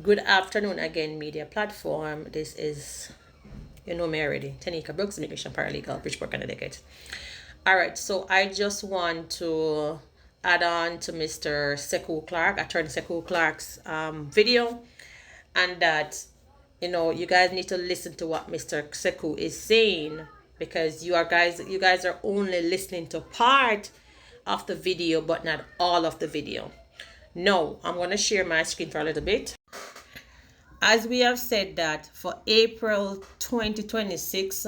Good afternoon again, media platform. This is, you know me already, Tanika Brooks, immigration paralegal, Bridgeport, Connecticut. All right, so I just want to add on to Mr. Sekou Clark, Attorney Sekou Clark's video, and that, you guys need to listen to what Mr. Sekou is saying, because you guys are only listening to part of the video, but not all of the video. No, I'm going to share my screen for a little bit. As we have said that for April 2026,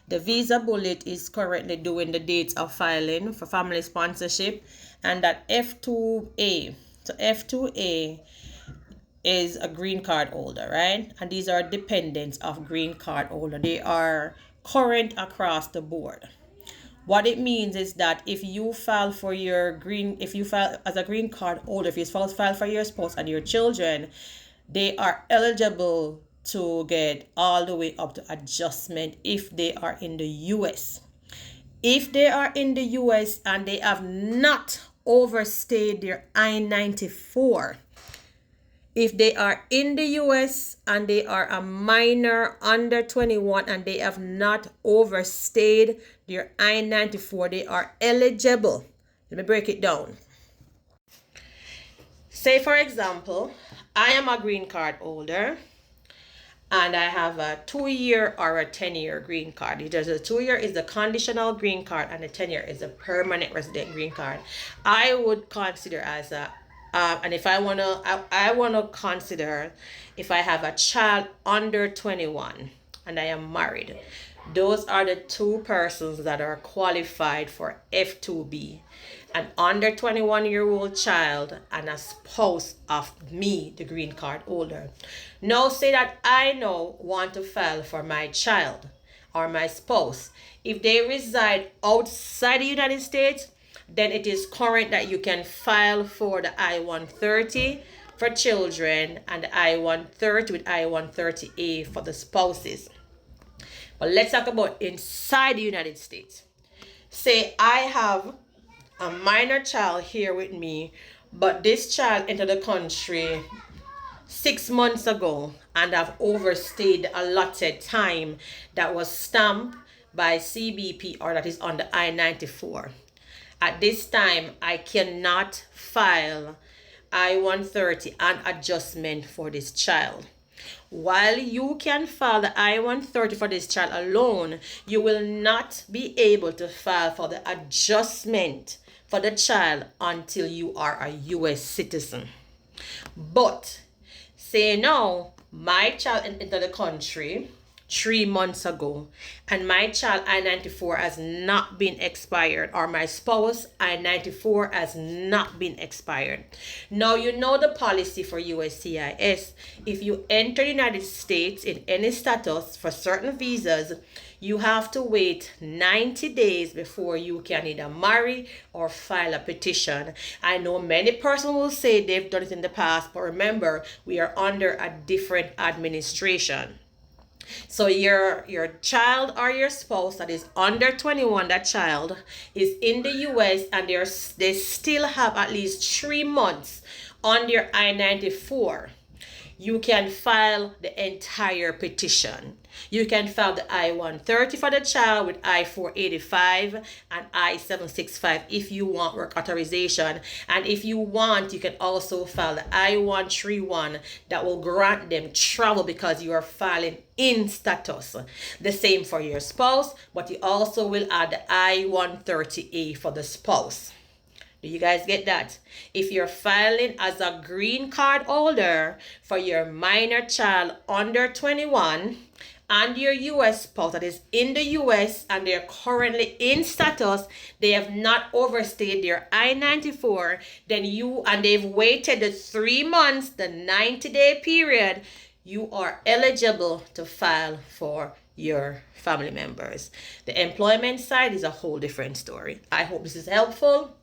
the visa bullet is currently doing the dates of filing for family sponsorship, and that F2A, so F2A is a green card holder, right? And these are dependents of green card holder. They are current across the board. What it means is that if you file as a green card holder, if you file for your spouse and your children, they are eligible to get all the way up to adjustment if they are in the US. If they are in the US and they have not overstayed their I-94, if they are in the US and they are a minor under 21 and they have not overstayed their I-94, they are eligible. Let me break it down. Say, for example, I am a green card holder and I have a 2-year or a 10-year green card. Because the 2-year is the conditional green card and the 10-year is a permanent resident green card. I would consider as a and if I wanna consider if I have a child under 21 and I am married, those are the two persons that are qualified for F2B. An under 21-year-old child and a spouse of me, the green card holder. Now say that I now want to file for my child or my spouse. If they reside outside the United States, then it is current that you can file for the I-130 for children and the I-130 with I-130A for the spouses. But let's talk about inside the United States. Say I have a minor child here with me, but this child entered the country 6 months ago and have overstayed the allotted time that was stamped by CBP or that is on the I-94. At this time, I cannot file I-130 and adjustment for this child. While you can file the I-130 for this child alone, you will not be able to file for the adjustment for the child until you are a US citizen. But say now, my child entered the country 3 months ago and my child I-94 has not been expired, or my spouse I-94 has not been expired. Now you know the policy for USCIS. If you enter the United States in any status for certain visas, you have to wait 90 days before you can either marry or file a petition. I know many persons will say they've done it in the past, but remember, we are under a different administration. So your child or your spouse that is under 21, that child is in the US and they still have at least 3 months on their I-94. You can file the entire petition. You can file the I-130 for the child with I-485 and I-765 if you want work authorization. And if you want, you can also file the I-131 that will grant them travel because you are filing in status. The same for your spouse, but you also will add the I-130A for the spouse. Do you guys get that? If you're filing as a green card holder for your minor child under 21 and your US spouse that is in the US and they're currently in status, they have not overstayed their I-94, and they've waited the 3 months, the 90-day period, you are eligible to file for your family members. The employment side is a whole different story. I hope this is helpful.